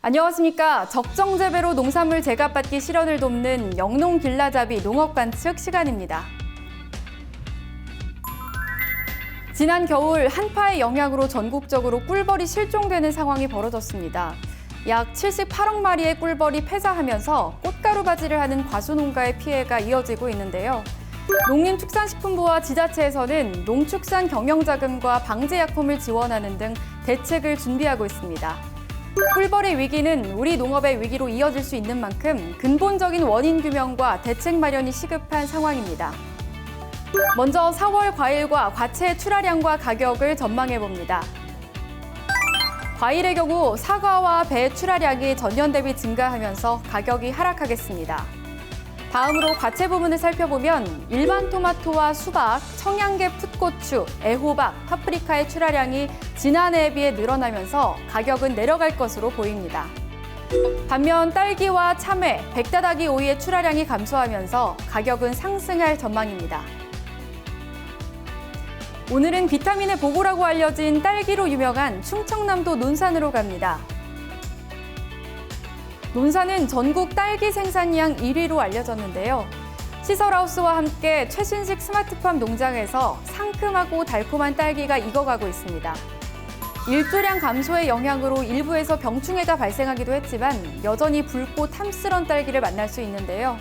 안녕하십니까. 적정 재배로 농산물 제값받기 실현을 돕는 영농 길라잡이 농업관측 시간입니다. 지난 겨울 한파의 영향으로 전국적으로 꿀벌이 실종되는 상황이 벌어졌습니다. 약 78억 마리의 꿀벌이 폐사하면서 꽃가루 바지를 하는 과수농가의 피해가 이어지고 있는데요. 농림축산식품부와 지자체에서는 농축산 경영자금과 방제약품을 지원하는 등 대책을 준비하고 있습니다. 꿀벌의 위기는 우리 농업의 위기로 이어질 수 있는 만큼 근본적인 원인 규명과 대책 마련이 시급한 상황입니다. 먼저 4월 과일과 과채 출하량과 가격을 전망해 봅니다. 과일의 경우 사과와 배 출하량이 전년 대비 증가하면서 가격이 하락하겠습니다. 다음으로 과채 부분을 살펴보면 일반 토마토와 수박, 청양개, 풋고추, 애호박, 파프리카의 출하량이 지난해에 비해 늘어나면서 가격은 내려갈 것으로 보입니다. 반면 딸기와 참외, 백다다기 오이의 출하량이 감소하면서 가격은 상승할 전망입니다. 오늘은 비타민의 보고라고 알려진 딸기로 유명한 충청남도 논산으로 갑니다. 논산은 전국 딸기 생산량 1위로 알려졌는데요. 시설하우스와 함께 최신식 스마트팜 농장에서 상큼하고 달콤한 딸기가 익어가고 있습니다. 일조량 감소의 영향으로 일부에서 병충해가 발생하기도 했지만 여전히 붉고 탐스런 딸기를 만날 수 있는데요.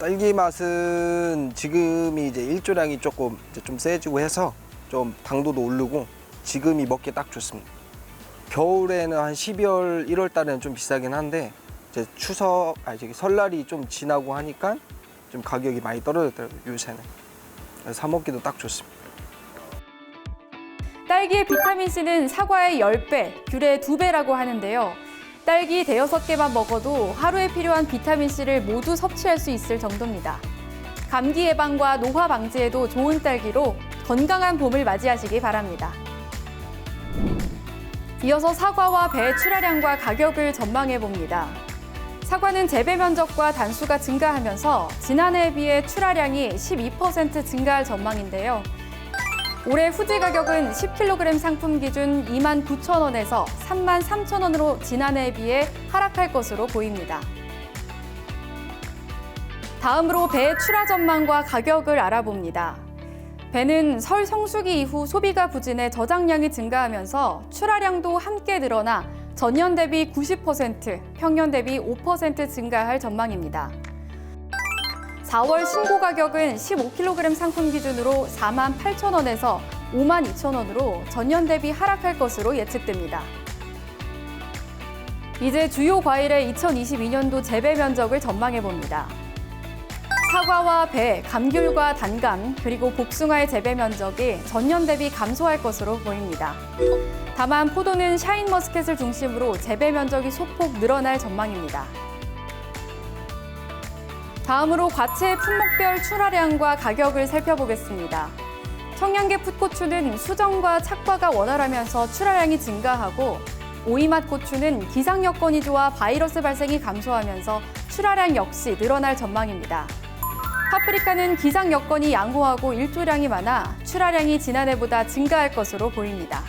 딸기 맛은 지금이 이제 일조량이 조금 좀 세지고 해서 좀 당도도 오르고 지금이 먹기 딱 좋습니다. 겨울에는 한 12월, 1월 달에는 좀 비싸긴 한데 이제 설날이 좀 지나고 하니까 좀 가격이 많이 떨어졌더라고요, 요새는. 그래서 사 먹기도 딱 좋습니다. 딸기의 비타민C는 사과의 10배, 귤의 2배라고 하는데요. 딸기 5-6개만 먹어도 하루에 필요한 비타민C를 모두 섭취할 수 있을 정도입니다. 감기 예방과 노화 방지에도 좋은 딸기로 건강한 봄을 맞이하시기 바랍니다. 이어서 사과와 배 출하량과 가격을 전망해 봅니다. 사과는 재배 면적과 단수가 증가하면서 지난해에 비해 출하량이 12% 증가할 전망인데요. 올해 후지 가격은 10kg 상품 기준 29,000원에서 33,000원으로 지난해에 비해 하락할 것으로 보입니다. 다음으로 배 출하 전망과 가격을 알아봅니다. 배는 설 성수기 이후 소비가 부진해 저장량이 증가하면서 출하량도 함께 늘어나 전년 대비 90%, 평년 대비 5% 증가할 전망입니다. 4월 신고 가격은 15kg 상품 기준으로 48,000원에서 52,000원으로 전년 대비 하락할 것으로 예측됩니다. 이제 주요 과일의 2022년도 재배 면적을 전망해 봅니다. 사과와 배, 감귤과 단감, 그리고 복숭아의 재배 면적이 전년 대비 감소할 것으로 보입니다. 다만 포도는 샤인머스켓을 중심으로 재배 면적이 소폭 늘어날 전망입니다. 다음으로 과채 품목별 출하량과 가격을 살펴보겠습니다. 청양개 풋고추는 수정과 착과가 원활하면서 출하량이 증가하고 오이맛 고추는 기상 여건이 좋아 바이러스 발생이 감소하면서 출하량 역시 늘어날 전망입니다. 파프리카는 기상 여건이 양호하고 일조량이 많아 출하량이 지난해보다 증가할 것으로 보입니다.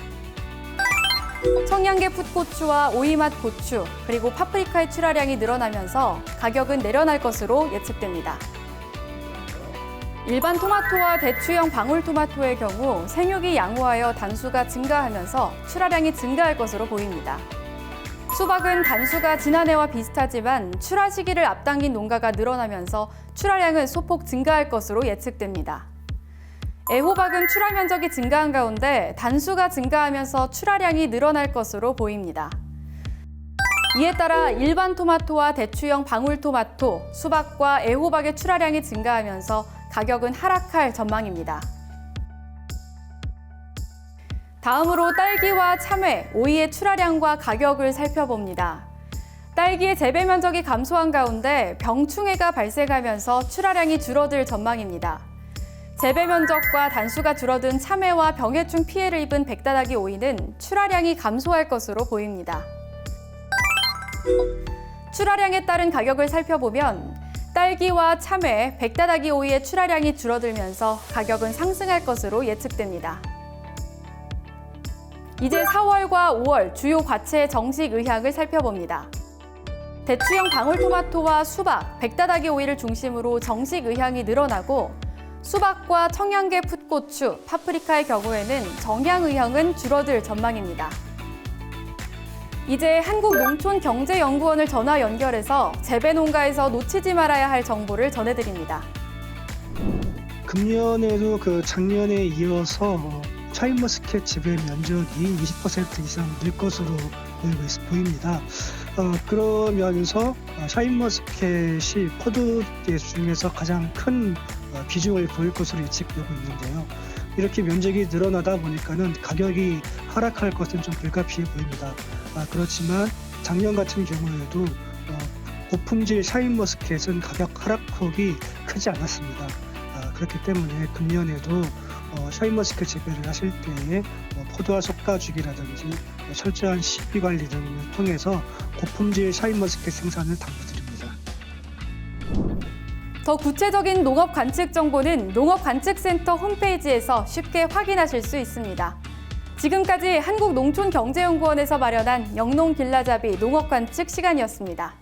청양개 풋고추와 오이맛 고추, 그리고 파프리카의 출하량이 늘어나면서 가격은 내려날 것으로 예측됩니다. 일반 토마토와 대추형 방울토마토의 경우 생육이 양호하여 단수가 증가하면서 출하량이 증가할 것으로 보입니다. 수박은 단수가 지난해와 비슷하지만 출하 시기를 앞당긴 농가가 늘어나면서 출하량은 소폭 증가할 것으로 예측됩니다. 애호박은 출하 면적이 증가한 가운데 단수가 증가하면서 출하량이 늘어날 것으로 보입니다. 이에 따라 일반 토마토와 대추형 방울토마토, 수박과 애호박의 출하량이 증가하면서 가격은 하락할 전망입니다. 다음으로 딸기와 참외, 오이의 출하량과 가격을 살펴봅니다. 딸기의 재배 면적이 감소한 가운데 병충해가 발생하면서 출하량이 줄어들 전망입니다. 재배 면적과 단수가 줄어든 참외와 병해충 피해를 입은 백다다기 오이는 출하량이 감소할 것으로 보입니다. 출하량에 따른 가격을 살펴보면 딸기와 참외, 백다다기 오이의 출하량이 줄어들면서 가격은 상승할 것으로 예측됩니다. 이제 4월과 5월 주요 과채의 정식 의향을 살펴봅니다. 대추형 방울토마토와 수박, 백다다기 오이를 중심으로 정식 의향이 늘어나고 수박과 청양계 풋고추, 파프리카의 경우에는 정향 의향은 줄어들 전망입니다. 이제 한국농촌경제연구원을 전화 연결해서 재배 농가에서 놓치지 말아야 할 정보를 전해드립니다. 금년에도 작년에 이어서 샤인머스켓 재배 면적이 20% 이상 늘 것으로 보입니다. 그러면서 샤인머스켓이 포도계 중에서 가장 큰 비중을 보일 것으로 예측되고 있는데요. 이렇게 면적이 늘어나다 보니까는 가격이 하락할 것은 좀 불가피해 보입니다. 그렇지만 작년 같은 경우에도 고품질 샤인머스켓은 가격 하락폭이 크지 않았습니다. 그렇기 때문에 금년에도 샤인머스켓 재배를 하실 때에 포도와 속가주기라든지 철저한 식비 관리 등을 통해서 고품질 샤인머스켓 생산을 당부드립니다. 더 구체적인 농업 관측 정보는 농업관측센터 홈페이지에서 쉽게 확인하실 수 있습니다. 지금까지 한국농촌경제연구원에서 마련한 영농길라잡이 농업관측 시간이었습니다.